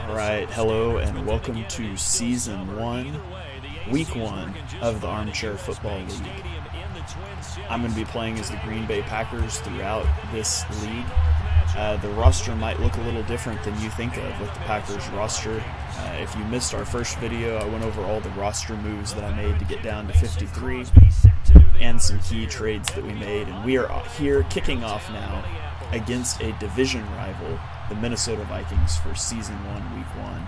Alright, hello and welcome to Season 1, Week 1 of the Armchair Football League. I'm going to be playing as the Green Bay Packers throughout this league. The roster might look a little different than you think of with the Packers roster. If you missed our first video, I went over all the roster moves that I made to get down to 53 and some key trades that we made. And we are here kicking off now against a division rival, the Minnesota Vikings, for Season 1, Week 1.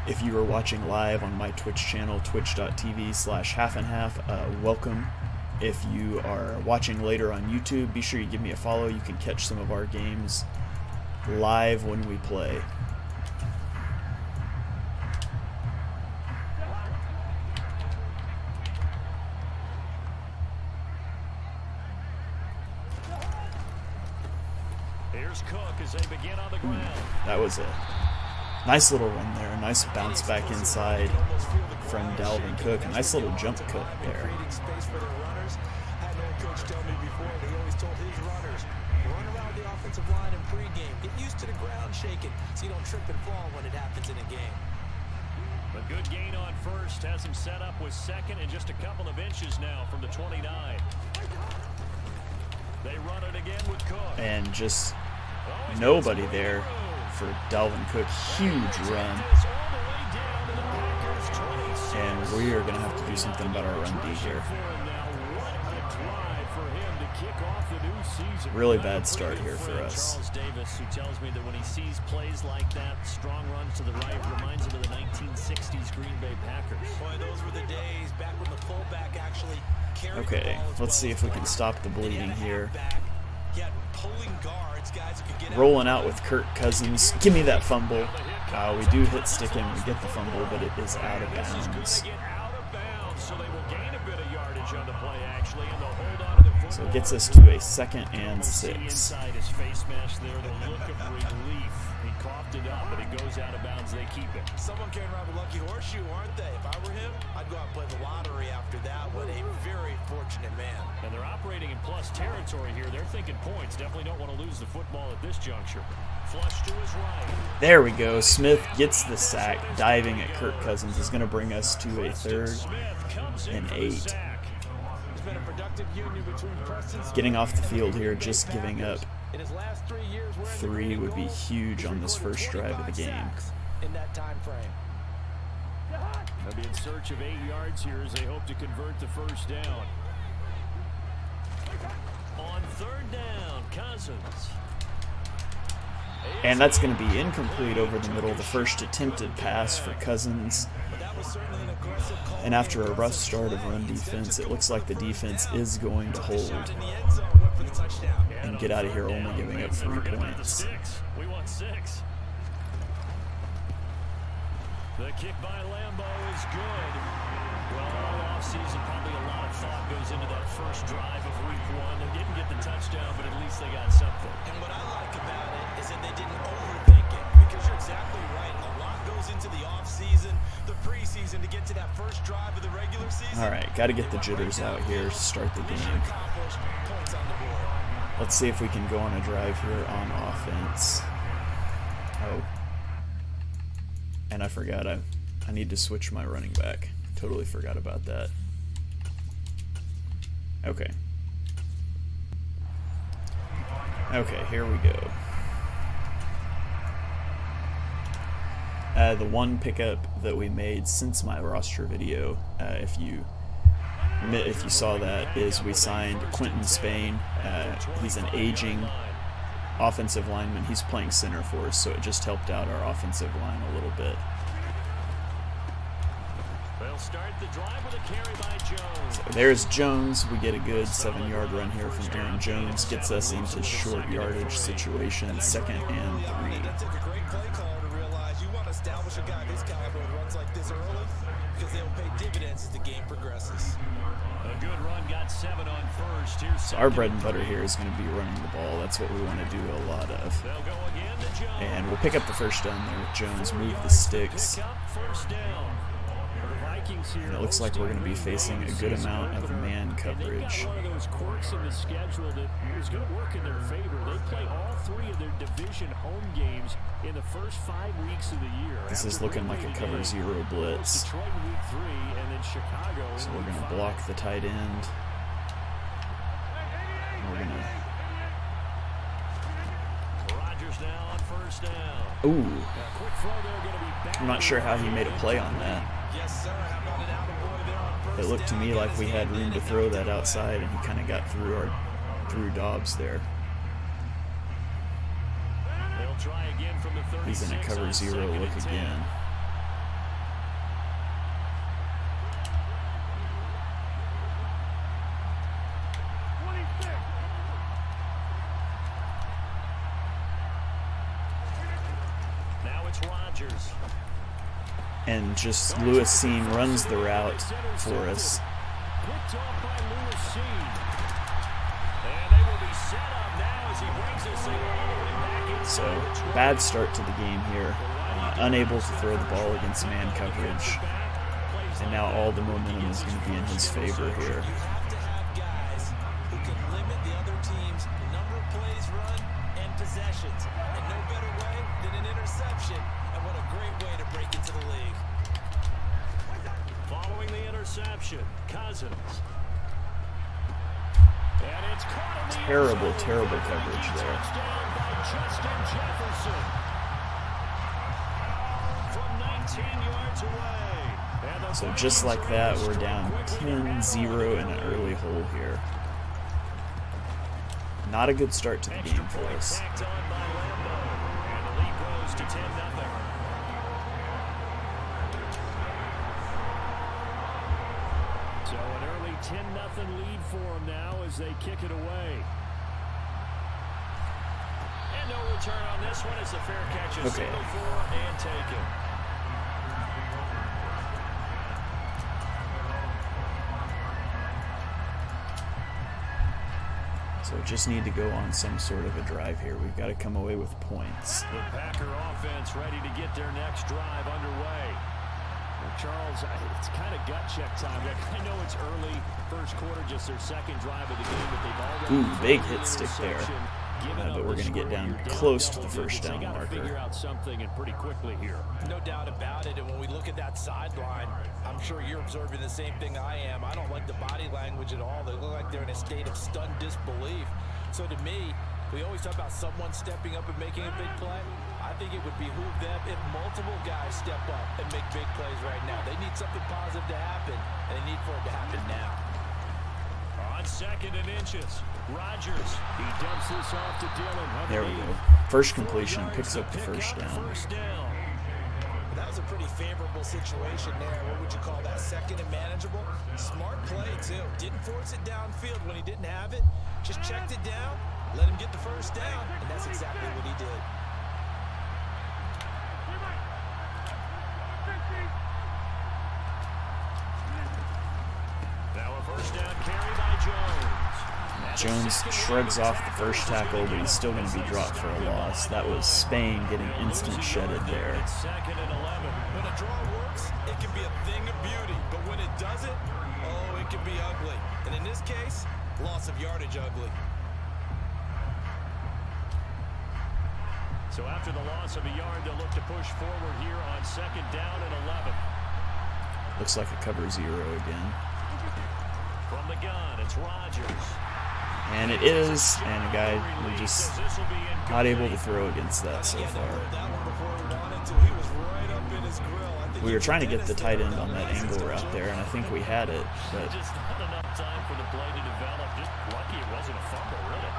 If you are watching live on my Twitch channel, twitch.tv/halfandhalf, welcome. If you are watching later on YouTube, be sure you give me a follow. You can catch some of our games live when we play. That was a nice little run there, a nice bounce back inside from Dalvin Cook, a nice little jump cut there. A good gain on first, has him set up with second and just a couple of inches now from the 29. They run it again with Cook. And just nobody there for Dalvin Cook. Huge run. And we are going to have to do something about our run D here. Really bad start here for us. Davis, who tells me that when he sees plays like that, strong runs to the right, reminds him of the 1960s Green Bay Packers. Boy, those were the days back when the fullback actually carried the ball. Okay, let's see if we can stop the bleeding here. Rolling out with Kirk Cousins. Give me that fumble. We do hit stick him. We get the fumble, but it is out of bounds. So it gets us to a 2nd and 6. Someone can ride a lucky horseshoe, aren't they? If I were him, I'd go out and play the lottery after that. What a very fortunate man. And they're operating in plus territory here. They're thinking points. Definitely don't want to lose the football at this juncture. Flush to his right. There we go. Smith gets the sack. Diving at Kirk Cousins is going to bring us to a 3rd and 8. Getting off the field here, just giving up 3 would be huge on this first drive of the game. They'll be in search of 8 yards here as they hope to convert the first down. On 3rd down, Cousins. And that's going to be incomplete over the middle. The first attempted pass for Cousins. And after a rough start of run defense, it looks like the defense is going to hold and get out of here only giving up 3 points. We want 6. The kick by Lambeau is good. Well, all offseason, probably a lot of thought goes into that first drive of Week 1. They didn't get the touchdown, but at least they got something. And what I like about it is that they didn't overthink it, because you're exactly right. A lot goes into the offseason, the preseason, to get to that first drive of the regular season. All right, got to get the jitters out here to start the game. Let's see if we can go on a drive here on offense. Oh. And I forgot, I need to switch my running back. Totally forgot about that. Okay. Okay, here we go. The one pickup that we made since my roster video, if you saw that, is we signed Quentin Spain. He's an aging offensive lineman. He's playing center for us, so it just helped out our offensive line a little bit. They'll start the drive with a carry by Jones. So there's Jones. We get a good 7-yard run here from Aaron Jones. Gets us into short yardage situation, 2nd and 3. That's a great play call to realize you want to establish a guy this caliber who runs like this early, because they'll pay dividends as the game progresses. A good run, got 7 on first. Here's so our bread and butter here is going to be running the ball. That's what we want to do a lot of. And we'll pick up the first down there with Jones. Move the sticks. And it looks like we're going to be facing a good amount of man coverage. One of those quirks in the schedule that is going to work in their favor. They play all 3 of their division home games in the first 5 weeks of the year. This is looking like a cover 0 blitz. Detroit in week 3, and then Chicago. So we're going to block the tight end. We're going to... Rodgers now on first down. Ooh. I'm not sure how he made a play on that. It looked to me like we had room to throw that outside, and he kind of got through Dobbs there. He's in a cover 0 look again. Now it's Rodgers. And just Lewis Seen runs the route for us. Picked off by Lewis Seen. And they will be set up now as he brings this thing all the way back inside. So, bad start to the game here. Unable to throw the ball against man coverage. And now all the momentum is going to be in his favor here. You have to have guys who can limit the other team's number of plays run and possessions. And no better way than an interception. And what a great way to break into the league. Following the interception, Cousins. And it's caught in the Terrible coverage there. touchdown by Justin Jefferson. From 19 yards away. And the So just like that, we're down 10-0 in an early hole here. Not a good start to the game for us. tacked on by Lambo. And the lead grows to 10-0. So an early 10-0 lead for them now as they kick it away. And no return on this one as the fair catch is Okay. signaled for and taken. So just need to go on some sort of a drive here. We've got to come away with points. The Packer offense ready to get their next drive underway. Well, Charles, it's kind of gut check time. I know it's early, first quarter, just their second drive of the game, but they've already... Ooh, big hit stick there. But we're going to get down close to the first down marker. Figure out something and pretty quickly here. No doubt about it. And when we look at that sideline, I'm sure you're observing the same thing I am. I don't like the body language at all. They look like they're in a state of stunned disbelief. So to me, we always talk about someone stepping up and making a big play. I think it would behoove them if multiple guys step up and make big plays right now. They need something positive to happen, and they need for it to happen now. On second and inches, Rodgers. He dumps this off to Dillon. There we go. First completion, picks up the first down. That was a pretty favorable situation there. What would you call that? Second and manageable? Smart play, too. Didn't force it downfield when he didn't have it. Just checked it down, let him get the first down, and that's exactly what he did. Now a first down carry by Jones. Jones shrugs off the first tackle, but he's still going to be dropped for a loss. That was Spain getting instant shedded there. It's second and 11. When a draw works, it can be a thing of beauty. But when it doesn't, oh, it can be ugly. And in this case, loss of yardage ugly. So after the loss of a yard, they'll look to push forward here on second down and 11. Looks like a cover 0 again. From the gun, it's Rodgers. And it is, and a guy, we just not able to throw against that so far. We were trying to get the tight end on that angle route there, and I think we had it, but Just not enough time for the play to develop. Just lucky it wasn't a fumble, really.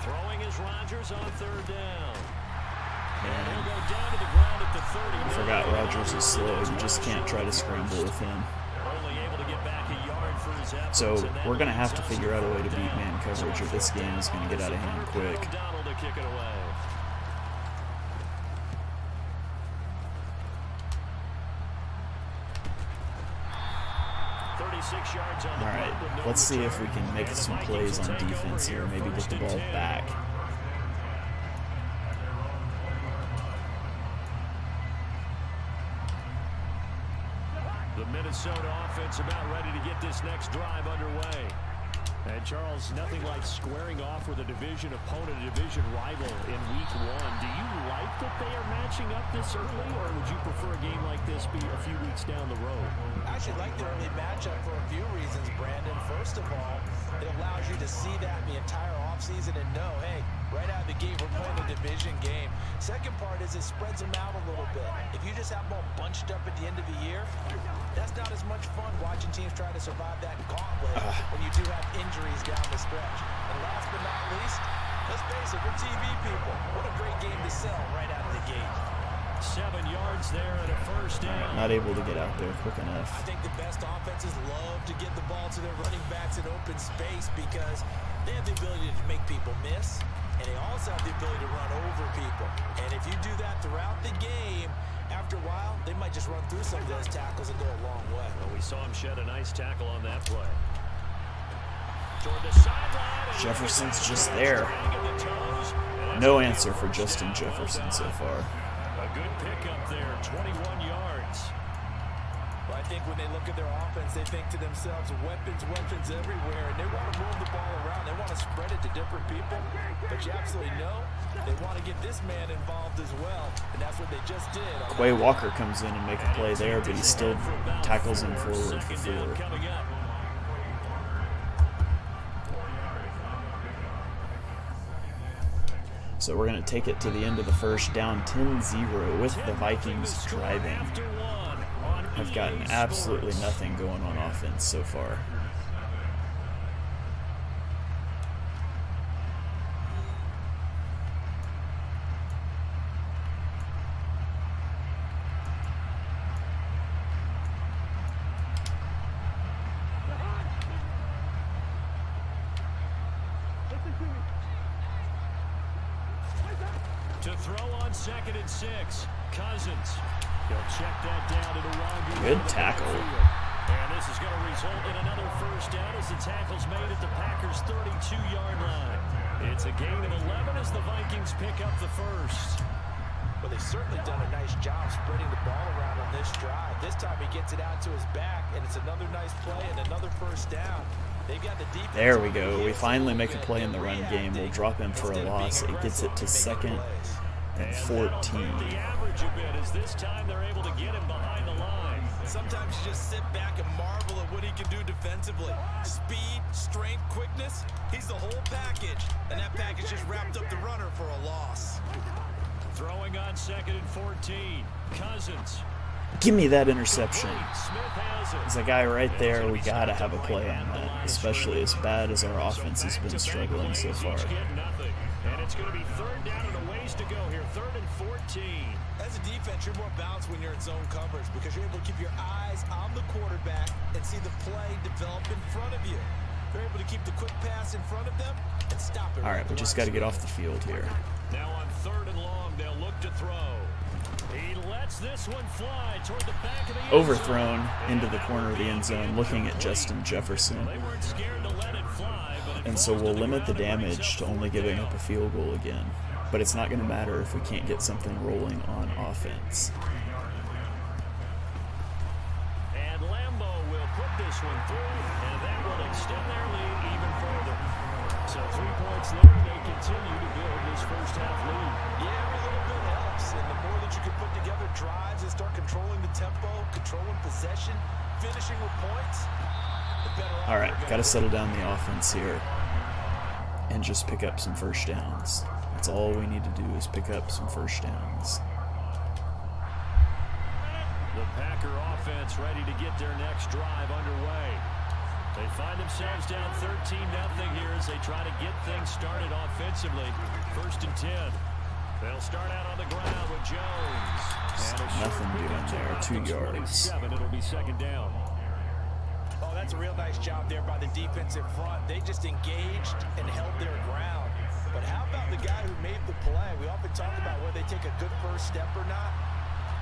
Throwing is Rodgers on third down. And he'll go down to the ground at the 30. I forgot Rodgers is slow. You just can't try to scramble with him. Only able to get back a yard for his efforts, So and that we're going to have to leaves us figure out a way to third beat down. man coverage, or this game is going to get out of hand quick. Donald to kick it away. All right, let's see if we can make some plays on defense here, maybe get the ball back. The Minnesota offense about ready to get this next drive underway. And Charles, nothing like squaring off with a division opponent, a division rival in week 1. Do you like that they are matching up this early, or would you prefer a game like this be a few weeks down the road? I actually like the early matchup for a few reasons, Brandon. First of all, it allows you to see that the entire offseason and know, hey, right out of the gate, we're playing a division game. Second part is it spreads them out a little bit. If you just have them all bunched up at the end of the year, that's not as much fun watching teams try to survive that gauntlet when you do have injuries down the stretch. And last but not least, let's face it, we're TV people. What a great game to sell right out of the gate. 7 yards there and a first down. Not able to get out there quick enough. I think the best offenses love to get the ball to their running backs in open space because they have the ability to make people miss, and they also have the ability to run over people. And if you do that throughout the game, after a while, they might just run through some of those tackles and go a long way. Well, we saw him shed a nice tackle on that play. Jefferson's just there. No answer for Justin Jefferson so far. A good pickup there, 21 yards. Well, I think when they look at their offense, they think to themselves, weapons everywhere, and they want to move the ball around. They want to spread it to different people, but you absolutely know they want to get this man involved as well, and that's what they just did. Quay Walker comes in and make a play there, but he still tackles him forward for 4. So we're going to take it to the end of the first, down 10-0 with the Vikings driving. Have gotten absolutely nothing going on offense so far. To throw on 2nd and 6, Cousins. He'll check that down to the wrong. Good tackle. And this is going to result in another first down as the tackle's made at the Packers' 32-yard line. It's a gain of 11 as the Vikings pick up the first. Well, they've certainly done a nice job spreading the ball around on this drive. This time he gets it out to his back, and it's another nice play and another first down. They've got the defense. There we go. We finally make a play in the run game. We'll drop him for a loss. It gets it to 2nd and 14. The average a bit is this time they're able to get him behind the line. Sometimes you just sit back and marvel at what he can do defensively. Speed, strength, quickness. He's the whole package, and that package just wrapped up the runner for a loss. Throwing on 2nd and 14. Cousins. Give me that interception. Smith has it. There's a guy right there. We got to have a play on that, especially as bad as our offense has been struggling so far. And it's going to be 3rd down and a ways to go here. 3rd and 14. As a defense, you're more balanced when you're in zone coverage because you're able to keep your eyes on the quarterback and see the play develop in front of you. You're able to keep the quick pass in front of them and stop it. All right, we just got to get off the field here. Now on 3rd and long, they'll look to throw. He lets this one fly toward the back of the end zone. Overthrown into the corner of the end zone, looking at Justin Jefferson. They weren't scared to let it fly, but it And so we'll limit the damage to only giving up a field goal again. But it's not going to matter if we can't get something rolling on offense. And Lambo will put this one through, and that will extend their lead even further. So 3 points there, they continue to build this first half lead. Yeah, every little bit helps, and the more that you can put together drives and start controlling the tempo, controlling possession, finishing with points, the better off. All right, got to settle down the offense here and just pick up some first downs. That's all we need to do is pick up some first downs. The Packer offense ready to get their next drive underway. They find themselves down 13-0 here as they try to get things started offensively. 1st and 10. They'll start out on the ground with Jones. Nothing doing there. 2 yards. It'll be 2nd down. Oh, that's a real nice job there by the defense in front. They just engaged and held their ground. But how about the guy who made the play? We often talk about whether they take a good first step or not.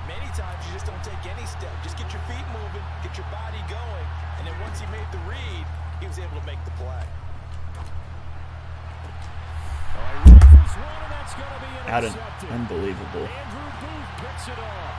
Many times you just don't take any step. Just get your feet moving, get your body going, and then once he made the read, he was able to make the play. Out of unbelievable. Andrew Booth picks it off.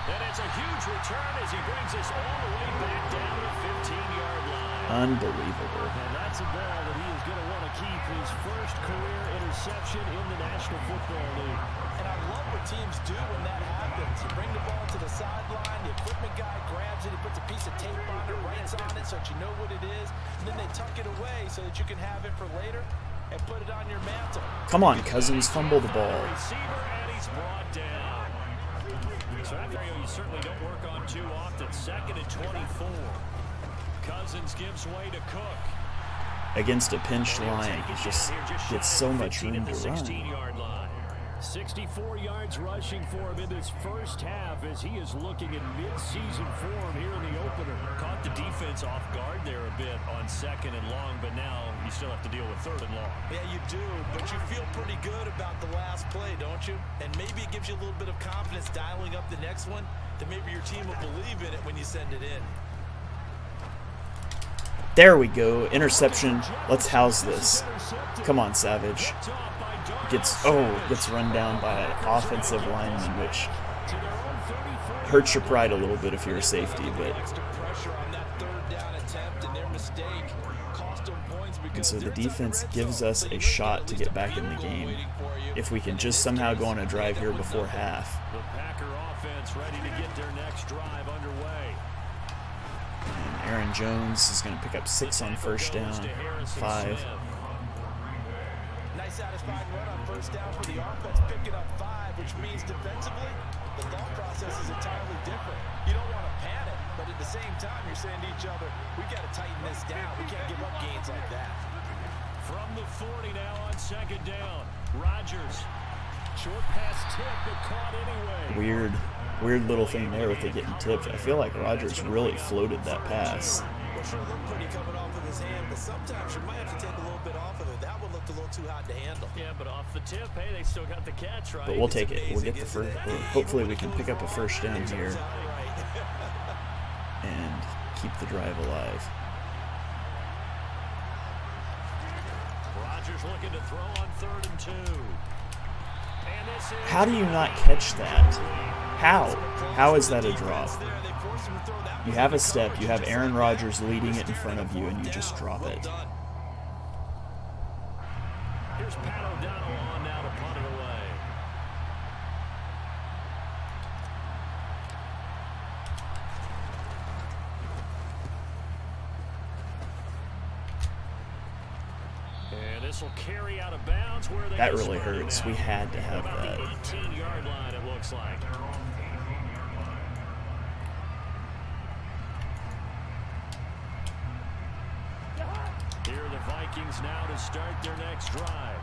And it's a huge return as he brings us all the way back down to the 15-yard line. Unbelievable. And that's a ball that he is going to want to keep his first career interception in the National Football League. And I love what teams do when that happens. You bring the ball to the sideline, the equipment guy grabs it, he puts a piece of tape on it, writes on it so that you know what it is, and then they tuck it away so that you can have it for later and put it on your mantle. Come on, Cousins, fumble the ball. Receiver, and he's brought down. So that area you certainly don't work on too often. 2nd and 24. Cousins gives way to Cook. Against a pinched line, he just gets so much room to run. 16-yard line. 64 yards rushing for him in this first half as he is looking in mid-season form here in the opener. Caught the defense off guard there a bit on 2nd and long, but now you still have to deal with 3rd and long. Yeah, you do, but you feel pretty good about the last play, don't you? And maybe it gives you a little bit of confidence dialing up the next one, that maybe your team will believe in it when you send it in. There we go. Interception. Let's house this. Come on, Savage. Gets run down by an offensive lineman, which hurts your pride a little bit if you're a safety, but and so the defense gives us a shot to get back in the game if we can just somehow go on a drive here before half. The Packer offense ready to get their next drive underway. And Aaron Jones is going to pick up 6 on first down, 5. Nice satisfying run on first down for the offense, picking up 5, which means defensively, the thought process is entirely different. You don't want to panic, but at the same time, you're saying to each other, we got to tighten this down. We can't give up gains like that. From the 40 now on 2nd down, Rodgers. Short pass tip, but caught anyway. Weird little thing there with it getting tipped. I feel like Rodgers really floated that pass. Well, sure looked pretty coming off of his hand, but sometimes you might have to take a little bit off of it. That one looked a little too hot to handle. Yeah, but off the tip, hey, they still got the catch, right? But we'll take it. We'll get the first. Hopefully we can pick up a first down here and keep the drive alive. Rodgers looking to throw on 3rd and 2. How do you not catch that? How? How is that a drop? You have a step, you have Aaron Rodgers leading it in front of you, and you just drop it. Here's Pat O'Donnell on now to punt it away. And this will carry out of bounds where they that really hurts. We had to have that. 18-yard line, it looks like. Here are the Vikings now to start their next drive.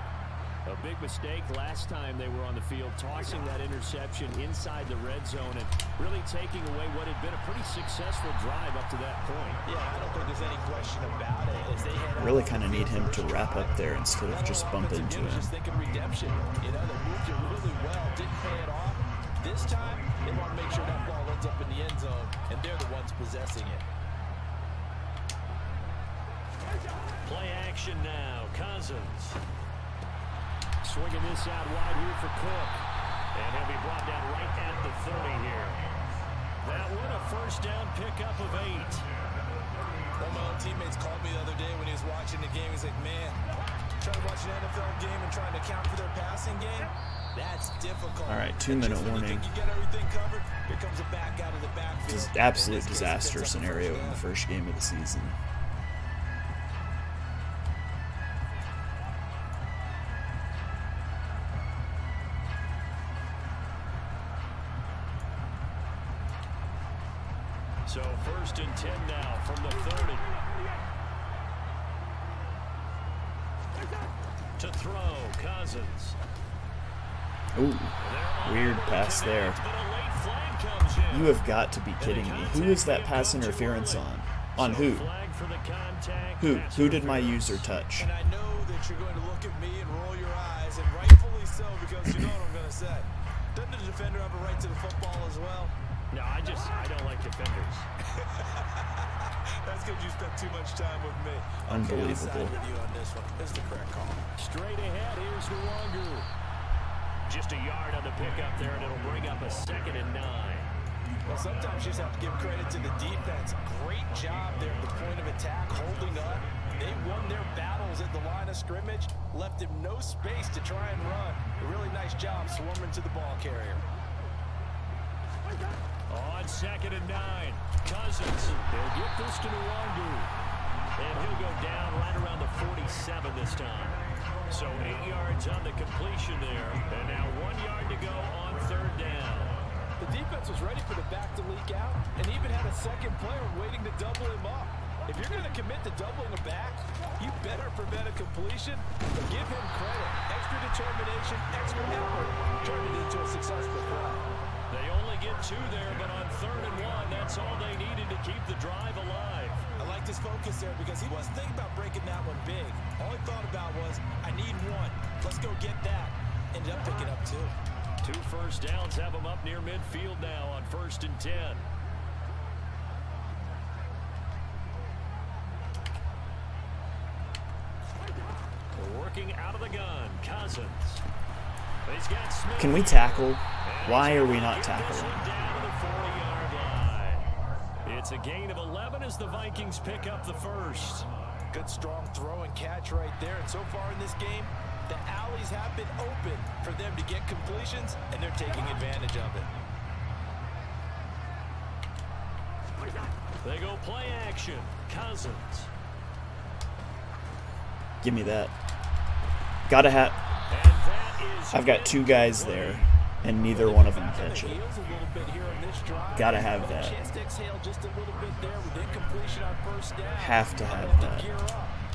A big mistake last time they were on the field, tossing that interception inside the red zone and really taking away what had been a pretty successful drive up to that point. Yeah, I don't think there's any question about it. As they head really kind of need him to wrap up there instead of just bump into him. Just thinking redemption. You know, they moved it really well, didn't pay it off. This time, they want to make sure that ball ends up in the end zone, and they're the ones possessing it. Play action now. Cousins. Swinging this out wide here for Cook. And he'll be brought down right at the 30 here. That one a first down pickup of 8. One of my own teammates called me the other day when he was watching the game. He's like, man, trying to watch an NFL game and trying to account for their passing game? That's difficult. All right, 2-minute warning. You get everything covered, here comes a back out of the backfield. Just absolute disaster scenario in the first game of the season. So 1st and 10 now from the 30. To throw, Cousins. Ooh, weird pass there. You have got to be kidding me. Who is that pass interference on? On who? Who did my user touch? And I know that you're going to look at me and roll your eyes, and rightfully so, because you know what I'm going to say. Doesn't the defender have a right to the football as well? No, I don't like defenders. That's because you spent too much time with me. Unbelievable. Okay, I'll side with you on this one. This is the correct call. Straight ahead, here's the longer. Just a yard on the pickup there, and it'll bring up a 2nd and 9. Well, sometimes you just have to give credit to the defense. Great job there at the point of attack, holding up. They won their battles at the line of scrimmage, left him no space to try and run. A really nice job swarming to the ball carrier. On 2nd and 9, Cousins. He'll get this to Nwangu. And he'll go down right around the 47 this time. So 8 yards on the completion there. And now 1 yard to go on 3rd down. The defense was ready for the back to leak out and even had a second player waiting to double him up. If you're going to commit to doubling a back, you better prevent a completion. But give him credit. Extra determination, extra effort turned it into a successful play. They only get 2 there, but on 3rd and 1, that's all they needed to keep the drive alive. I liked his focus there because he wasn't thinking about breaking that one big. All he thought about was, I need 1. Let's go get that. Ended up picking up 2. 2 first downs have them up near midfield now on 1st and 10. Working out of the gun, Cousins. He's got Smith. Can we tackle? Why are we not tackling? Down to the 40-yard line. It's a gain of 11 as the Vikings pick up the first. Good strong throw and catch right there. And so far in this game, the alleys have been open for them to get completions, and they're taking advantage of it. They go play action. Cousins. Give me that. Gotta have. I've got 2 guys there, and neither one of them catch it. Gotta have that. Have to have that.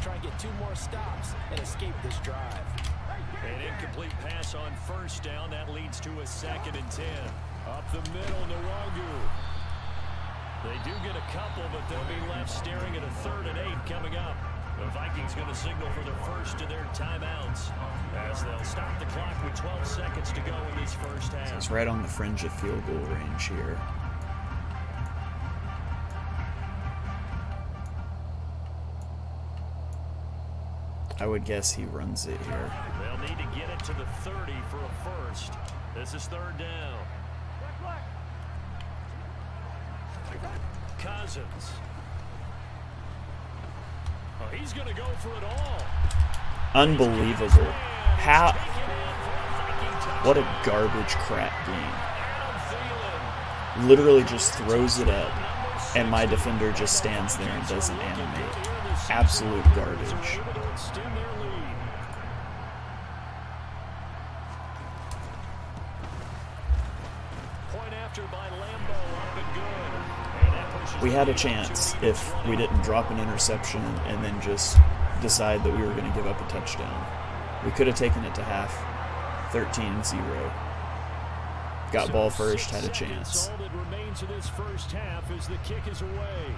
Try and get 2 more stops and escape this drive. An incomplete pass on 1st down. That leads to a 2nd and 10. Up the middle, Nwangu. They do get a couple, but they'll be left staring at a 3rd and 8 coming up. The Vikings going to signal for the first of their timeouts as they'll stop the clock with 12 seconds to go in this first half. So it's right on the fringe of field goal range here. I would guess he runs it here. They'll need to get it to the 30 for a first. This is 3rd down. Cousins. Oh, he's going to go for it all. Unbelievable. How? What a garbage crap game. Literally just throws it up, and my defender just stands there and doesn't animate. Absolute garbage. We had a chance if we didn't drop an interception and then just decide that we were going to give up a touchdown. We could have taken it to half, 13-0. Got ball first, had a chance. All that remains of this first half as the kick is away.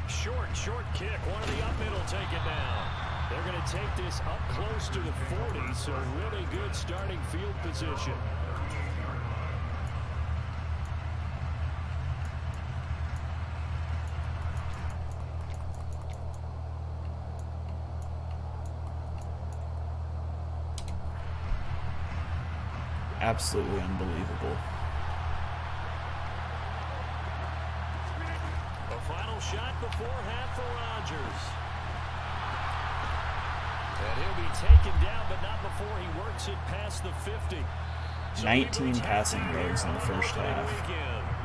Short kick. One of the up middle take it down. They're going to take this up close to the 40, so really good starting field position. Absolutely unbelievable. The final shot before half for Rodgers. And he'll be taken down, but not before he works it past the 50. 19 passing yards in the first half.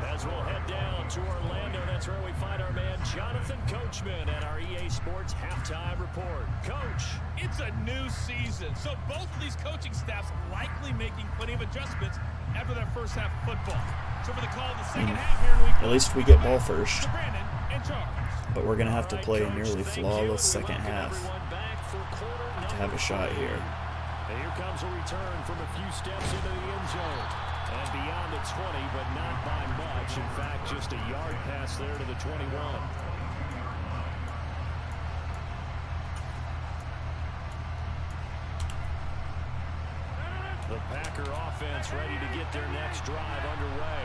As we'll head down to Orlando, that's where we find our man Jonathan Coachman at our EA Sports Halftime Report. Coach. It's a new season, so both of these coaching staffs likely making plenty of adjustments after that first half of football. So for the call of the second half here in week 1, at least we get ball first. Brandon and Charles. But we're going to have to play a nearly flawless second half to have a shot here. And here comes a return from a few steps into the end zone. And beyond the 20, but not by much. In fact, just a yard pass there to the 21. The Packer offense ready to get their next drive underway.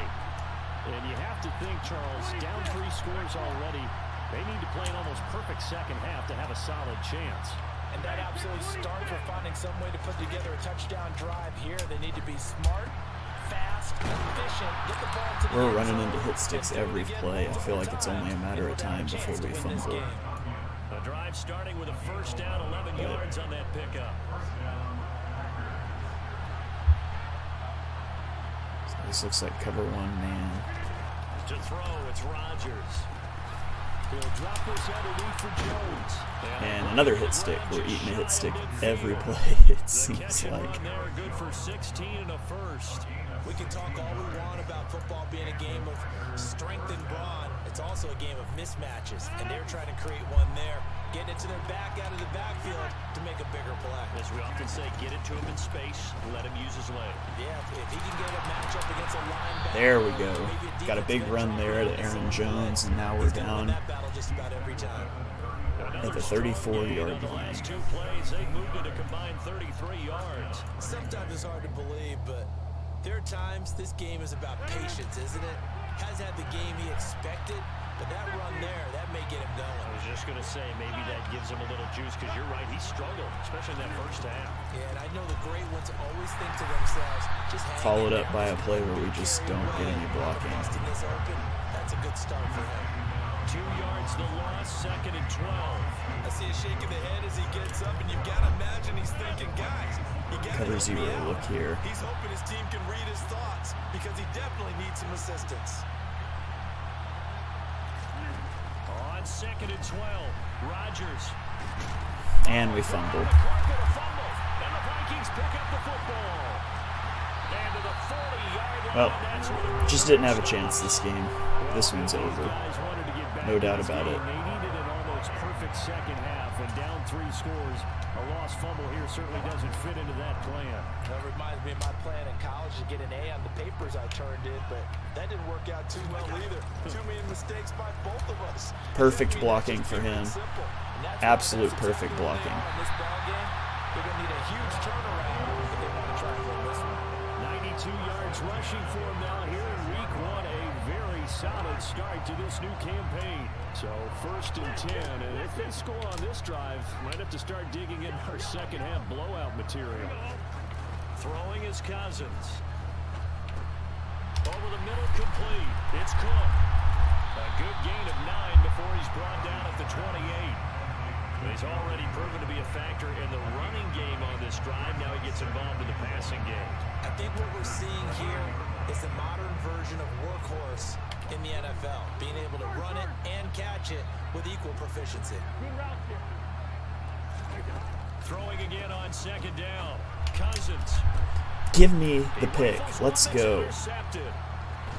And you have to think, Charles, down 3 scores already. They need to play an almost perfect second half to have a solid chance. And that absolutely starts with finding some way to put together a touchdown drive here. They need to be smart, fast, We're running into hit sticks every play. I feel like it's only a matter of time before we fumble. A drive starting with a first down, 11 yards on that pickup. So this looks like cover one man. To throw, it's Rodgers. He'll drop this underneath for Jones. And another hit stick. We're eating a hit stick every play, it seems like. There, good for 16 and a first. We can talk all we want about football being a game of strength and brawn. It's also a game of mismatches, and they're trying to create one there, getting it to their back out of the backfield to make a bigger play. As we often say, get it to him in space, let him use his leg. Yeah, if he can get a matchup against a linebacker. There we go. Got a big run there to Aaron Jones, and now we're down that battle just about every time. at the 34-yard line. Last 2 plays, they moved it a combined 33 yards. Sometimes it's hard to believe, but there are times this game is about patience, isn't it? Has had the game he expected, but that run there, that may get him going. I was just going to say, maybe that gives him a little juice, because you're right, he struggled, especially in that first half. Yeah, and I know the great ones always think to themselves, just hang Followed in up there. by a play where we just don't get any blocking. Busting this open, that's a good start for him. 2 yards the loss, 2nd and 12. I see a shake of the head as he gets up, and you've got to imagine he's thinking, guys, you got Cover zero look here. He's hoping his team can read his thoughts because he definitely needs some assistance. On 2nd and 12, Rodgers. And we fumble. The clock at a fumble, and the Vikings pick up the football. And to the 40-yard line, Well, that's where the just didn't have a chance this game. This one's over. guys wanted to get back No in doubt this about game. it. They needed an almost perfect second half, and down 3 scores. A lost fumble here certainly doesn't fit into that plan. That reminds me of my plan in college to get an A on the papers I turned in, but that didn't work out too well either. Too many mistakes by both of us. Perfect blocking for him. Absolute perfect blocking. In this ballgame, they're going to need a huge turnaround if they want to try and win this one. 92 yards rushing for him now here in week 1. A very solid start to this new campaign. So 1st and 10, and if they score on this drive, might have to start digging in our second half blowout material. Throwing is Cousins. Over the middle, complete. It's Cook. A good gain of 9 before he's brought down at the 28. He's already proven to be a factor in the running game on this drive. Now he gets involved in the passing game. I think what we're seeing here is the modern version of workhorse in the NFL, being able to run it and catch it with equal proficiency. Throwing again on 2nd down. Cousins. Give me the pick. Let's go. Intercepted.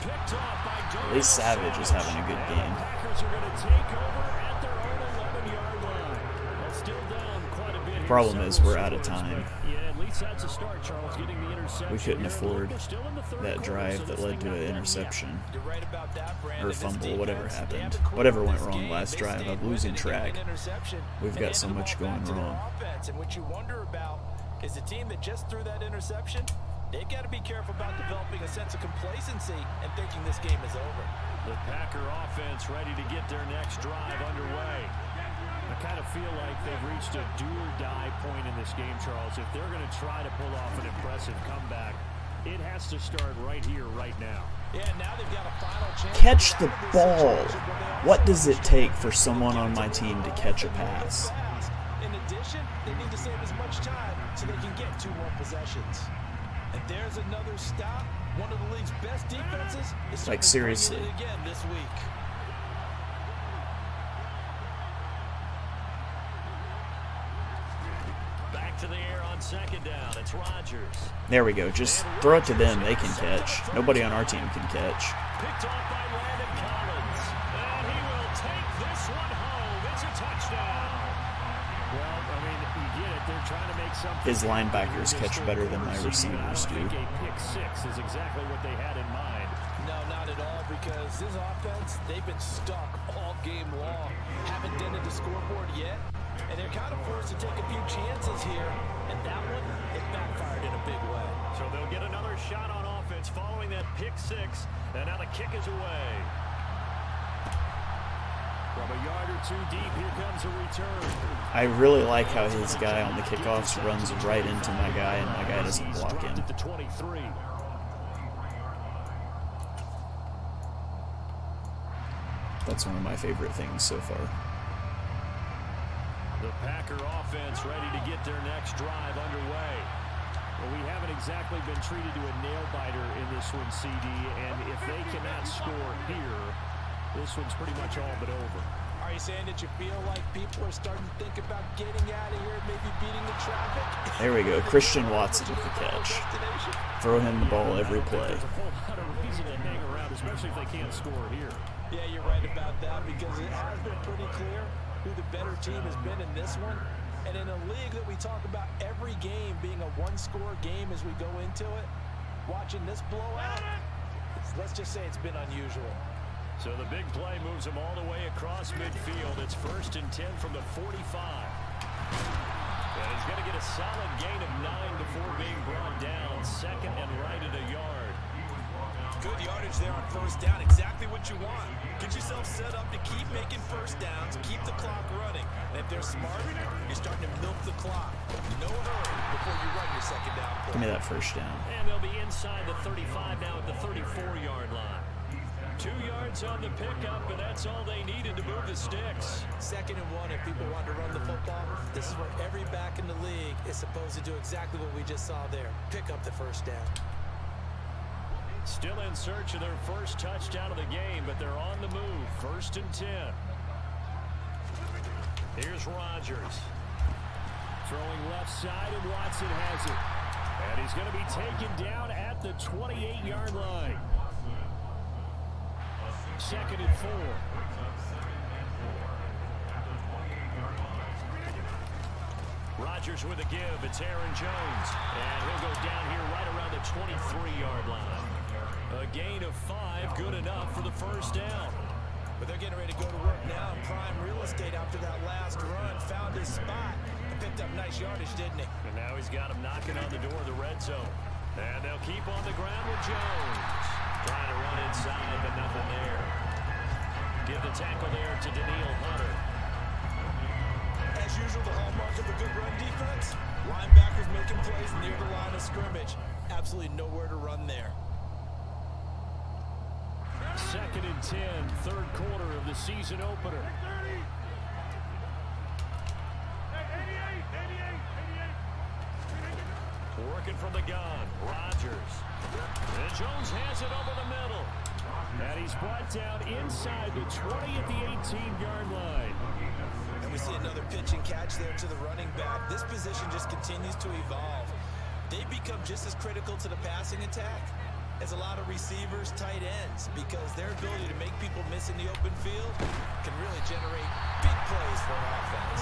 Picked off by At least Savage is having a good game. Packers are going to take over at their own 11-yard line. Well, still down quite a bit here. Problem is we're out of Several time. scores, but yeah, at least that's a start, Charles, getting the interception. We couldn't here. afford We're still in the third that quarter, drive so that this led thing to not an done yet. interception You're right about that, Brandon. or This fumble, whatever defense, they happened. haven't quit Whatever on went this wrong game. last They drive. stayed I'm with losing it and getting track. an interception We've and got handed so the much ball back going to their wrong. offense. And what you wonder about is the team that just threw that interception, they've got to be careful about developing a sense of complacency and thinking this game is over. The Packer offense ready to get their next drive underway. I kind of feel like they've reached a do-or-die point in this game, Charles. If they're going to try to pull off an impressive comeback, it has to start right here, right now. Yeah, now they've got a final chance. Catch the ball. What does it take for someone on my team to catch a pass? In addition, they need to save as much time so they can get 2 more possessions. And there's another stop. One of the league's best defenses is Like, certainly seriously. bringing it again this week. Back to the air on 2nd down. It's Rodgers. There we go. Just throw it to them. They can catch. Nobody on our team can catch. Picked off by Landon Collins. And he will take this one home. It's a touchdown. Well, I mean, you get it. They're trying to make something. His linebackers catch better than my receivers do. I don't think a pick 6 is exactly what they had in mind. No, not at all, because this offense, they've been stuck all game long. Haven't dented the scoreboard yet, and they're kind of forced to take a few chances here, and that one, it backfired in a big way. So they'll get another shot on offense following that pick 6, and now the kick is away. From a yard or 2 deep, here comes a return. I really like how his guy on the kickoffs runs right into my guy, and my guy doesn't block him. At the 23. That's one of my favorite things so far. The Packer offense ready to get their next drive underway. Well, we haven't exactly been treated to a nail-biter in this one, CD, and if they cannot score here, this one's pretty much all but over. Are you saying that you feel like people are starting to think about getting out of here and maybe beating the traffic? There we go. Christian Watson with the catch. Throw him the ball every play. There's a whole lot of reason to hang around, especially if they can't score here. Yeah, you're right about that, because it has been pretty clear who the better team has been in this one. And in a league that we talk about every game being a one-score game as we go into it, watching this blowout, let's just say it's been unusual. So the big play moves them all the way across midfield. It's 1st and 10 from the 45. And he's going to get a solid gain of 9 before being brought down. 2nd and right at a yard. Good yardage there on 1st down. Exactly what you want. Get yourself set up to keep making 1st downs, keep the clock running. And if they're smart, you're starting to milk the clock. No hurry before you run your 2nd down play. Give me that 1st down. And they'll be inside the 35 now at the 34-yard line. 2 yards on the pickup, and that's all they needed to move the sticks. 2nd and 1, if people want to run the football, this is where every back in the league is supposed to do exactly what we just saw there. Pick up the 1st down. Still in search of their first touchdown of the game, but they're on the move. 1st and 10. Here's Rodgers. Throwing left side, and Watson has it. And he's going to be taken down at the 28-yard line. 2nd and 4. Rodgers with a give. It's Aaron Jones. And he'll go down here right around the 23-yard line. A gain of 5, good enough for the 1st down. But they're getting ready to go to work now in prime real estate after that last run. Found his spot and picked up nice yardage, didn't he? And now he's got him knocking on the door of the red zone. And they'll keep on the ground with Jones. Trying to run inside, but nothing there. Give the tackle there to Daniil Hunter. As usual, the hallmark of a good run defense, linebackers making plays near the line of scrimmage. Absolutely nowhere to run there. 2nd and 10, 3rd quarter of the season opener. Working from the gun, Rodgers. And Jones has it over the middle. And he's brought down inside the 20 at the 18-yard line. And we see another pitch and catch there to the running back. This position just continues to evolve. They become just as critical to the passing attack as a lot of receivers, tight ends, because their ability to make people miss in the open field can really generate big plays for an offense.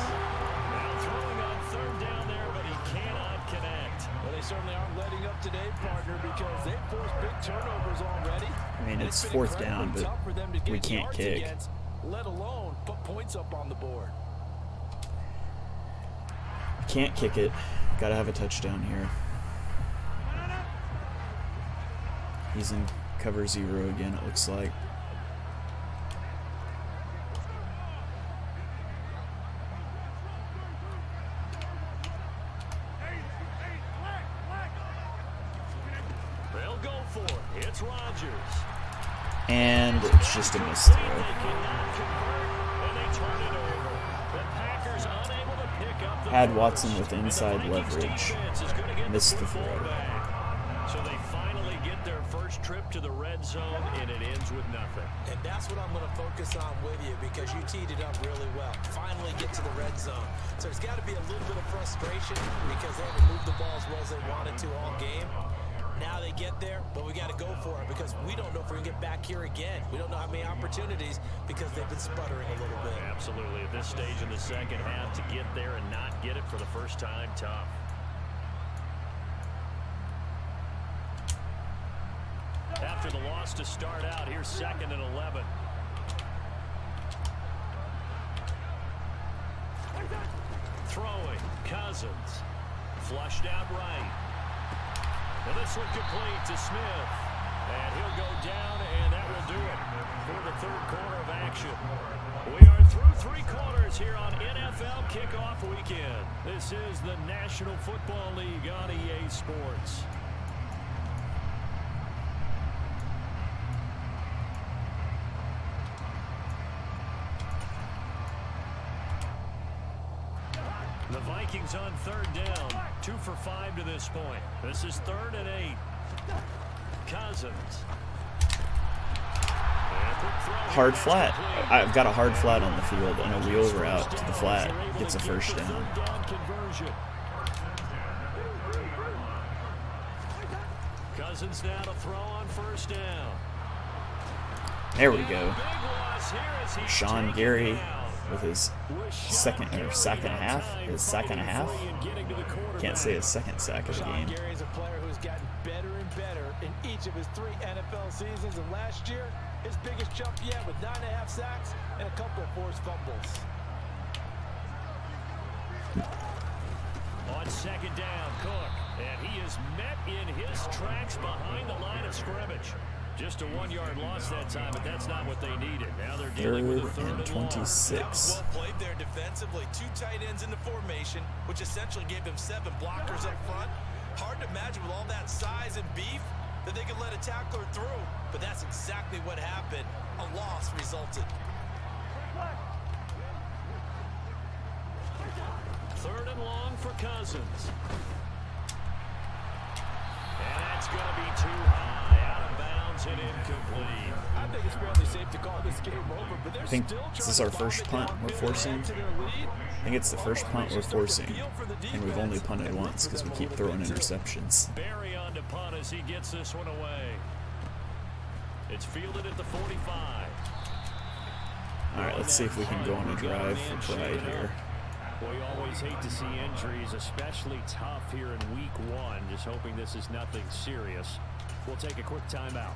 Now throwing on 3rd down there, but he cannot connect. Well, they certainly aren't letting up today, partner, because they've forced big turnovers already. I mean, it's 4th down, but we can't kick. Let alone put points up on the board. Can't kick it. Got to have a touchdown here. He's in cover 0 again, it looks like. They'll go for it. It's Rodgers. And it's just a miss throw. And they turn it over. The Packers unable to pick up the Had Watson with inside leverage. Missed the throw. So they finally get their first trip to the red zone, and it ends with nothing. And that's what I'm going to focus on with you, because you teed it up really well. Finally get to the red zone. So there's got to be a little bit of frustration because they haven't moved the ball as well as they wanted to all game. Now they get there, but we got to go for it because we don't know if we're going to get back here again. We don't know how many opportunities because they've been sputtering a little bit. Absolutely. At this stage in the second half, to get there and not get it for the first time, tough. After the loss to start out, here's 2nd and 11. Throwing, Cousins. Flushed out right. And this one complete to Smith. And he'll go down, and that will do it for the 3rd quarter of action. We are through 3 quarters here on NFL Kickoff Weekend. This is the National Football League on EA Sports. Vikings on 3rd down. 2 for 5 to this point. This is 3rd and 8. Cousins. Hard flat. I've got a hard flat on the field and a wheel route to the flat. Gets a first down. Cousins now to throw on 1st down. There we go. Sean Gary with his second half. His sack and a half. Can't say his second sack of the game. Gary is a player who's gotten better and better in each of his 3 NFL seasons, and last year his biggest jump yet with 9.5 sacks and a couple of forced fumbles. On 2nd down, Cook, and he is met in his tracks behind the line of scrimmage. Just a 1-yard loss that time, but that's not what they needed. Now they're dealing with a 3rd and 26. Well played there defensively. 2 tight ends in the formation, which essentially gave them 7 blockers up front. Hard to imagine with all that size and beef that they could let a tackler through, but that's exactly what happened. A loss resulted. 3rd and long for Cousins. And that's going to be too high, out of bounds and incomplete. I think it's fairly safe to call this game over, but they're I think this is our first punt we're forcing. I think it's the first punt we're forcing, and we've only punted once because we keep throwing interceptions. Barry on to punt as he gets this one away. It's fielded at the 45. All right, let's see if we can go on a drive for pride here. Well, you always hate to see injuries, especially tough here in week 1. Just hoping this is nothing serious. We'll take a quick timeout.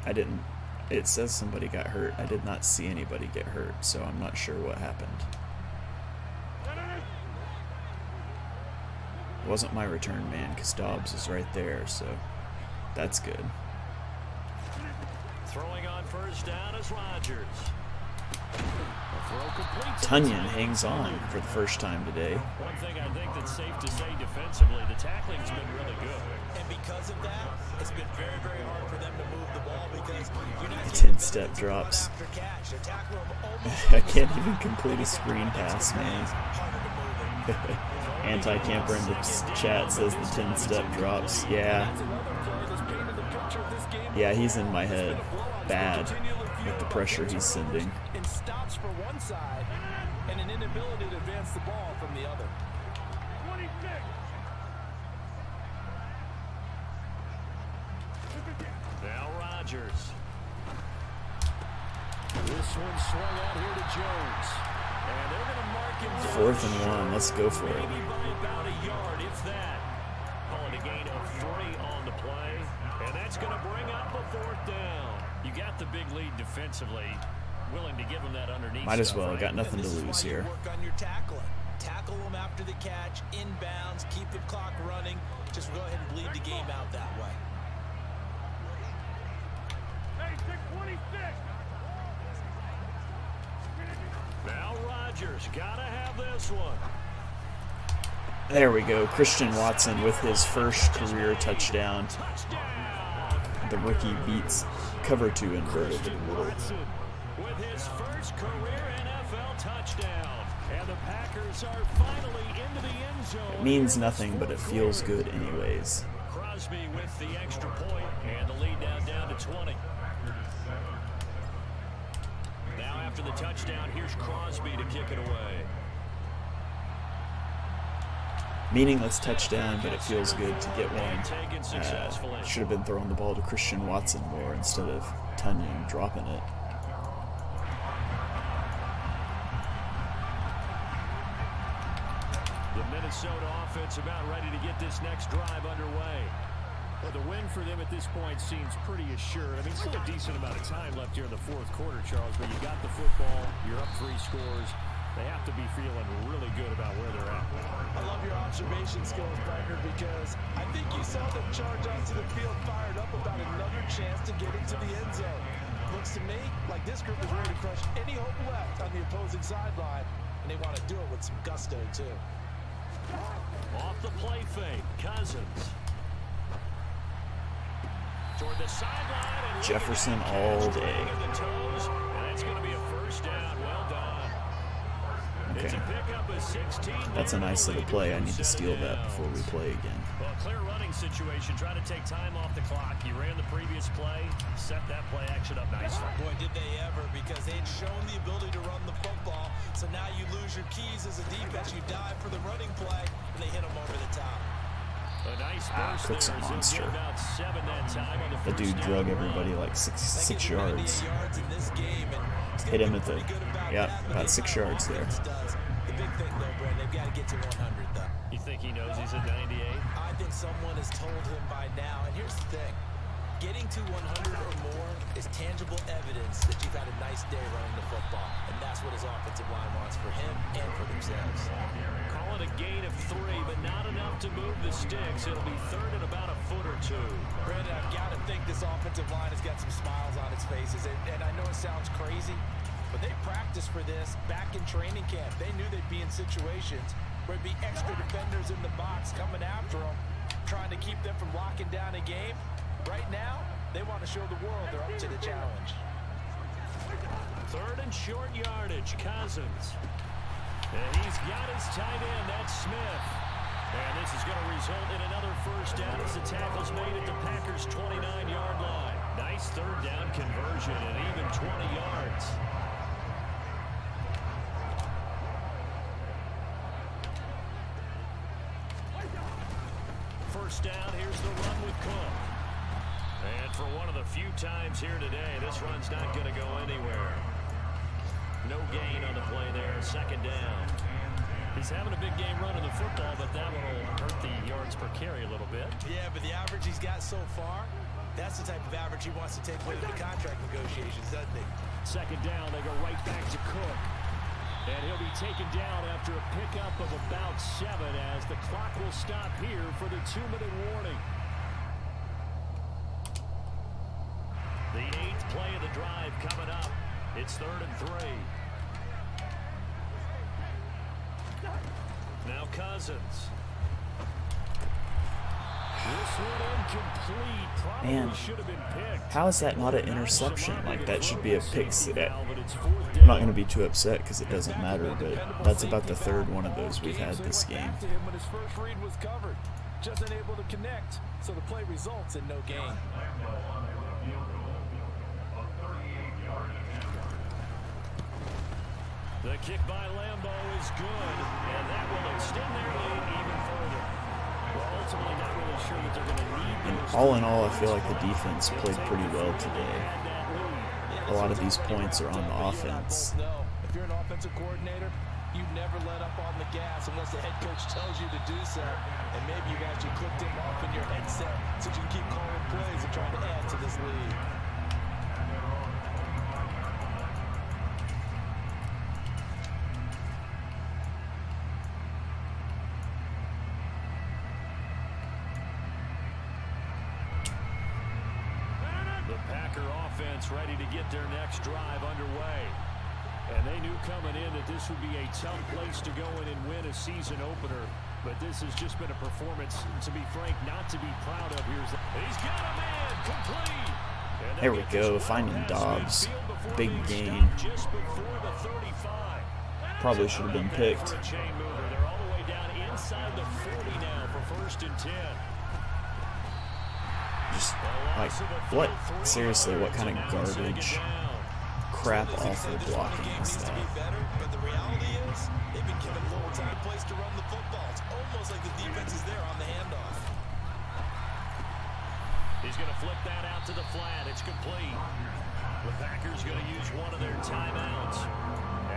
I didn't. It says somebody got hurt. I did not see anybody get hurt, so I'm not sure what happened. It wasn't my return man because Dobbs is right there, so that's good. Throwing on 1st down is Rodgers. Tunyon hangs on for the first time today. One thing I think that's safe to say defensively, the tackling's been really good. And because of that, it's been very, very hard for them to move the ball because you're not 10-step drops. I can't even complete a screen pass, man. Anti-camper in the chat says the 10-step drops. Yeah, he's in my head. Bad with the pressure he's sending. And stops for one side and an inability to advance the ball from the other. 26. Now Rodgers. This one swung out here to Jones. And they're going to mark him. 4th and 1. Let's go for it. Maybe by about a yard, if that. Calling a gain of 3 on the play. And that's going to bring up a 4th down. You got the big lead defensively. Willing to give them that underneath. Might as well. Right? Got nothing to lose here. Work on your tackling. Tackle them after the catch, inbounds, keep the clock running. Just go ahead and bleed the game out that way. Hey, 626. Now Rodgers gotta have this one. There we go. Christian Watson with his first career touchdown. The rookie beats cover 2 inverted. Watson with his first career NFL touchdown. And the Packers are finally into the end zone. It means nothing, but it feels good anyways. Crosby with the extra point, and the lead now down to 20. Now after the touchdown, here's Crosby to kick it away. Meaningless touchdown, but it feels good to get one. Should have been throwing the ball to Christian Watson more instead of Tunyon dropping it. The Minnesota offense about ready to get this next drive underway. Well, the win for them at this point seems pretty assured. I mean, still a decent amount of time left here in the 4th quarter, Charles, but you got the football, you're up 3 scores. They have to be feeling really good about where they're at. I love your observation skills, partner, because I think you saw them charge onto the field fired up about another chance to get into the end zone. Looks to me like this group is ready to crush any hope left on the opposing sideline, and they want to do it with some gusto, too. Off the play fake, Cousins. Toward the sideline. Jefferson all day. And that's going to be a first down. Well done. Okay. It's a pickup of 16. That's a nice little play. I need to steal that before we play again. Well, clear running situation. Try to take time off the clock. He ran the previous play, set that play action up nicely. Boy, did they ever, because they had shown the ability to run the football. So now you lose your keys as a defense. You dive for the running play, and they hit them over the top. A nice burst Cook's a there. monster. About 7 that time on the The dude first drug down everybody run. like six yards. In this game, and Hit him at the, about 6 yards there. The big thing, though, Brent, they've got to get to 100, though. You think he knows he's at 98? I think someone has told him by now. And here's the thing. Getting to 100 or more is tangible evidence that you've had a nice day running the football. And that's what his offensive line wants for him and for themselves. Call it a gain of 3, but not enough to move the sticks. It'll be third and about a foot or 2. Brandon, I've got to think this offensive line has got some smiles on its faces. And I know it sounds crazy, but they practiced for this back in training camp. They knew they'd be in situations where there'd be extra defenders in the box coming after them, trying to keep them from locking down a game. Right now, they want to show the world they're up to the challenge. Third and short yardage, Cousins. And he's got his tight end, that's Smith. And this is going to result in another first down as the tackle's made at the Packers' 29-yard line. Nice third down conversion and even 20 yards. First down, here's the run with Cook. And for one of the few times here today, this run's not going to go anywhere. No gain on the play there, second down. He's having a big game running the football, but that one will hurt the yards per carry a little bit. Yeah, but the average he's got so far, that's the type of average he wants to take with him to contract negotiations, doesn't he? Second down, they go right back to Cook. And he'll be taken down after a pickup of about 7 as the clock will stop here for the 2-minute warning. The 8th play of the drive coming up. It's 3rd and 3. Now Cousins. This one incomplete. Probably Man, should have been picked. how is that not an interception? Like, that should be a pick. I'm not going to be too upset because it doesn't matter, but that's about the third one of those we've had this game. When his first read was covered, just unable to connect, so the play results in no gain. The kick by Lambeau is good, and that will extend their lead even further. We're ultimately not really sure that they're going to need those. All in all, I feel like the defense played pretty well today. A lot of these points are on the offense. If you're an offensive coordinator, you never let up on the gas unless the head coach tells you to do so. And maybe you've actually clicked him off in your headset so you can keep calling plays and trying to add to this lead. Ready to get their next drive underway. And they knew coming in that this would be a tough place to go in and win a season opener. But this has just been a performance, to be frank, not to be proud of. He's got a man complete. There we go, finding Dobbs. Big gain. Just before the 35. Probably should have been picked. They're all the way down inside the 40 now for 1st and 10. Just, like, what? Seriously, what kind of garbage, crap, awful blocking is that? But the reality is, they've been given a little time place to run the football. It's almost like the defense is there on the handoff. He's going to flip that out to the flat. It's complete. The Packers going to use one of their timeouts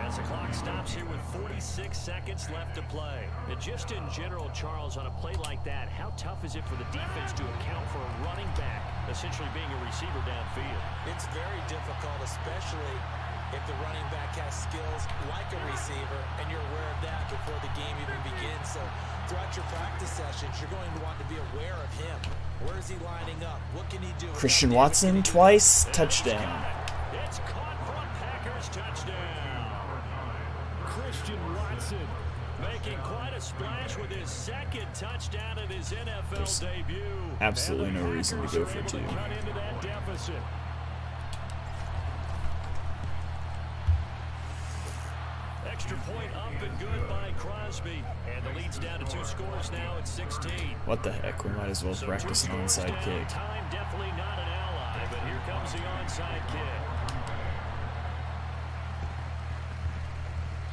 as the clock stops here with 46 seconds left to play. And just in general, Charles, on a play like that, how tough is it for the defense to account for a running back essentially being a receiver downfield? It's very difficult, especially if the running back has skills like a receiver, and you're aware of that before the game even begins. So throughout your practice sessions, you're going to want to be aware of him. Where is he lining up? What can he do? Christian Watson twice, touchdown. It's caught for a Packers touchdown. Christian Watson making quite a splash with his 2nd touchdown in his NFL debut. Absolutely no reason to go for 2. Cut into that deficit. extra point up and good by Crosby. And the lead's down to 2 scores now at 16. What the heck? We might as well practice an onside kick. Time definitely not an ally, but here comes the onside kick.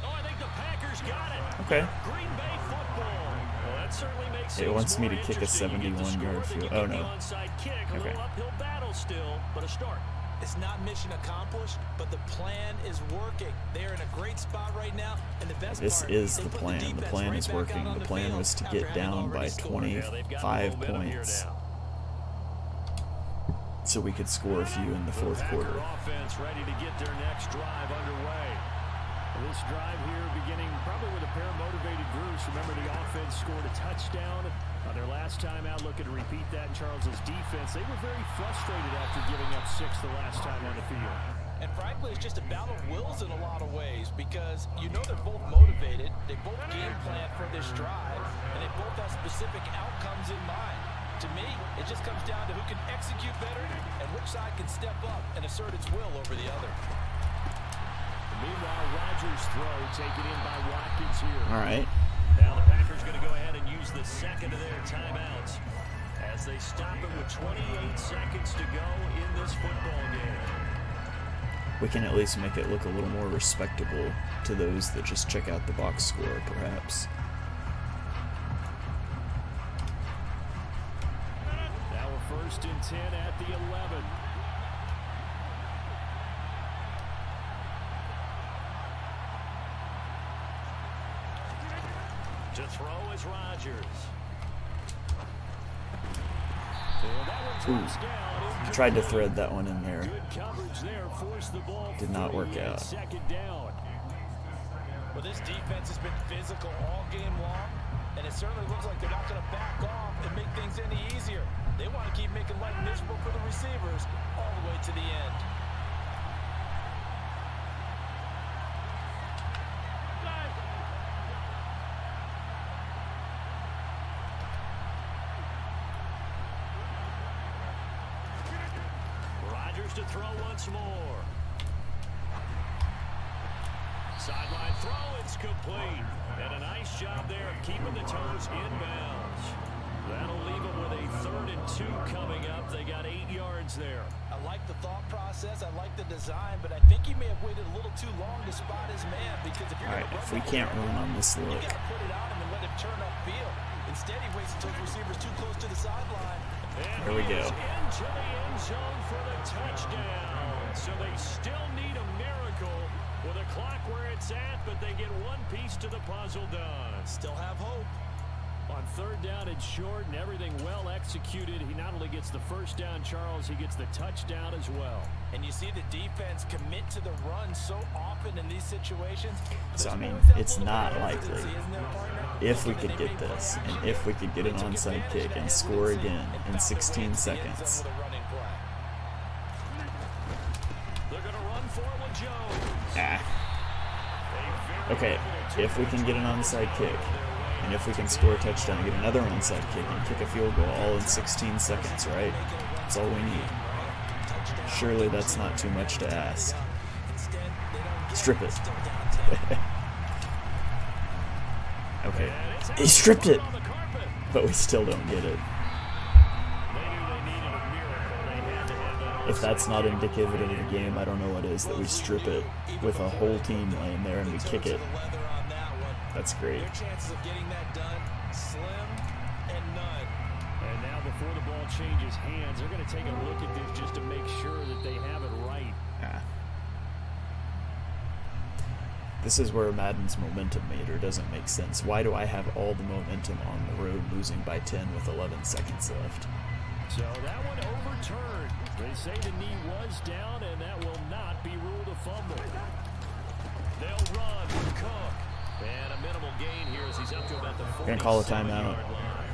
Oh, I think the Packers got it. Okay. Green Bay football. Well, that certainly makes It wants me to more kick a interesting. You get the 71-yard score, field. then you Oh, get no. the onside kick. A Okay. little uphill battle still, but a start. It's not mission accomplished, but the plan is working. They're in a great spot right now, and the best This part, is they the put plan. The defense plan right is back out working. on The plan field was to after get having down already by scored. Yeah, they've got 25 momentum here points now. so we could score a few in the fourth quarter. Offense ready to get their next drive underway. This drive here beginning probably with a pair of motivated groups. Remember, the offense scored a touchdown on their last time out, looking to repeat that in Charles's defense. They were very frustrated after giving up 6 the last time on the field. And frankly, it's just a battle of wills in a lot of ways because you know they're both motivated, they both game plan for this drive, and they both have specific outcomes in mind. To me, it just comes down to who can execute better and which side can step up and assert its will over the other. Meanwhile, Rodgers' throw taken in by Watkins here. All right. Now the Packers going to go ahead and use the second of their timeouts as they stop it with 28 seconds to go in this football game. We can at least make it look a little more respectable to those that just check out the box score, perhaps. Now we're 1st and 10 at the 11. To throw is Rodgers. Ooh. Tried to thread that one in there. Good coverage there. Forced the ball Did not work free out. 2nd down. Well, this defense has been physical all game long, and it certainly looks like they're not going to back off and make things any easier. They want to keep making life miserable for the receivers all the way to the end. Rodgers to throw once more. Sideline throw, it's complete. And a nice job there of keeping the toes inbounds. That'll leave them with a 3rd and 2 coming up. They got 8 yards there. I like the thought process, I like the design, but I think he may have waited a little too long to spot his man because if you're All right, going to if we can't run on this you look, got to put it out and then let him turn upfield. Instead, he waits until the receiver's too close to the sideline. And There we go. Into the end zone for the touchdown. So they still need a miracle with a clock where it's at, but they get one piece to the puzzle done. Still have hope. On 3rd down and short and everything well executed, he not only gets the 1st down, Charles, he gets the touchdown as well. And you see the defense commit to the run so often in these situations. So, I There's mean, always that it's little not bit of likely. hesitancy, isn't there, partner? if we Looking could at get a this, big and play. if we could get an They took onside advantage kick of and that score hesitancy again and in found their way 16 into the end zone seconds. with a running play. They're going to run for it with Jones. Okay, if we can get an onside kick, and if we can score a touchdown, get another onside kick, and kick a field goal all in 16 seconds, right? That's all we need. Surely that's not too much to ask. Strip it. Okay, he stripped it, but we still don't get it. If that's not indicative of the game, I don't know what is, that we strip it with a whole team laying there and we kick it. That's great. Their chances of getting that done, slim and none. And now before the ball changes hands, they're going to take a look at this just to make sure that they have it right. This is where Madden's momentum meter doesn't make sense. Why do I have all the momentum on the road losing by 10 with 11 seconds left? So that one overturned. They say the knee was down, and that will not be ruled a fumble. They'll run with Cook. And a minimal gain here as he's up to about the 47-yard line. Gonna call a timeout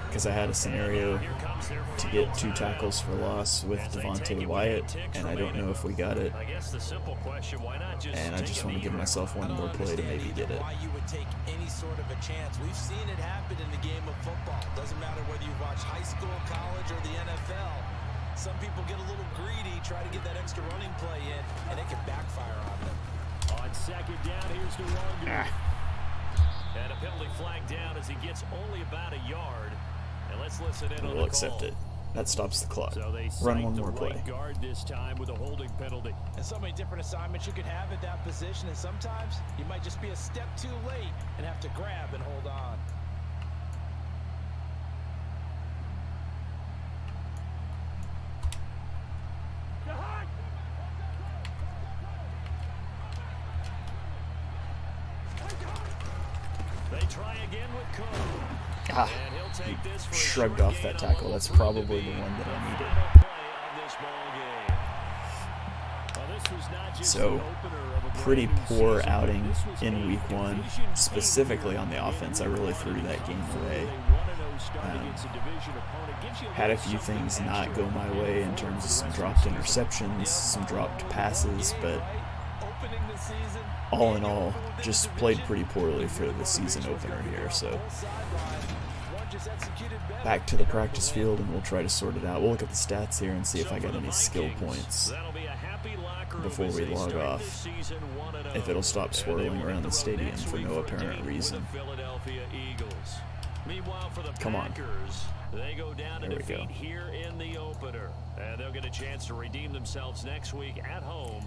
because I had a scenario to get 2 tackles for loss with Devontae Wyatt, and I don't know if we got it. I guess the simple question, why not just And I just want to give myself one more play to maybe get it. Why you would take any sort of a chance. We've seen it happen in the game of football. Doesn't matter whether you watch high school, college, or the NFL. Some people get a little greedy, try to get that extra running play in, and it can backfire on them. On 2nd second down. Here's the run. And a penalty flag down as he gets only about a yard. And let's listen in on the call. We'll accept it. That stops the clock. So they Run cite one the more play. right guard this time with a holding penalty. And so many different assignments you could have at that position, and sometimes you might just be a step too late and have to grab and hold on. They try again with Cook. Ah, And he'll take this for a shrugged short off that gain on tackle. what That's will prove probably to the be one that I the needed. final play of this ball game. Well, this was not just So, an opener of a pretty brand new poor season, outing this was in a week one, division specifically on the game offense. I really threw that game away. Had a few things not go my way in terms of some dropped interceptions, some dropped passes, but all in all, just played pretty poorly for the season opener here. So back to the practice field and we'll try to sort it out. We'll look at the stats here and see if I got any skill points before we log off, if it'll stop swirling around the stadium for no apparent reason. Come on. They go down to There we go. defeat here in the opener. And they'll get a chance to redeem themselves next week at home.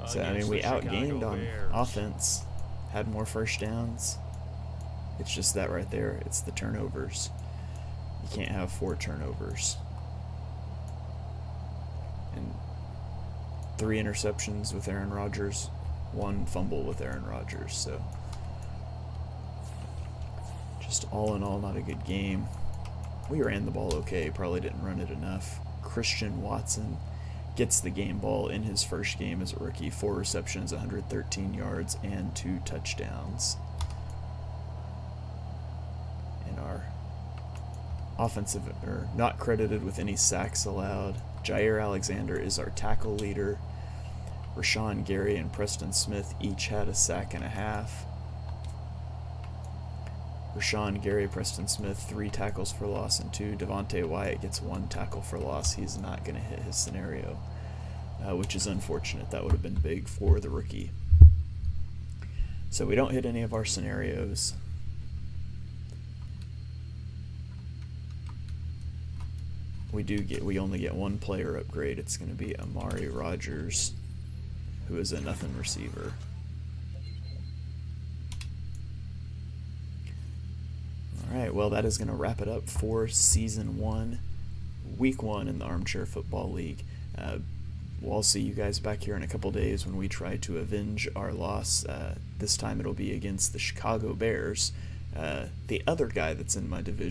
So, I mean, we outgained on offense, had more first downs. It's just that right there. It's the turnovers. You can't have 4 turnovers. And 3 interceptions with Aaron Rodgers, 1 fumble with Aaron Rodgers. So, just all in all, not a good game. We ran the ball okay, probably didn't run it enough. Christian Watson gets the game ball in his first game as a rookie. 4 receptions, 113 yards, and 2 touchdowns. And our offensive, or not credited with any sacks allowed. Jair Alexander is our tackle leader. Rashawn Gary and Preston Smith each had a sack and a half. Rashawn Gary, Preston Smith, 3 tackles for loss and 2. Devontae Wyatt gets 1 tackle for loss. He's not going to hit his scenario, which is unfortunate. That would have been big for the rookie. So we don't hit any of our scenarios. We only get 1 player upgrade. It's going to be Amari Rodgers, who is a nothing receiver. Alright, well, that is going to wrap it up for Season 1, Week 1 in the Armchair Football League. We'll see you guys back here in a couple days when we try to avenge our loss. This time it'll be against the Chicago Bears, the other guy that's in my division.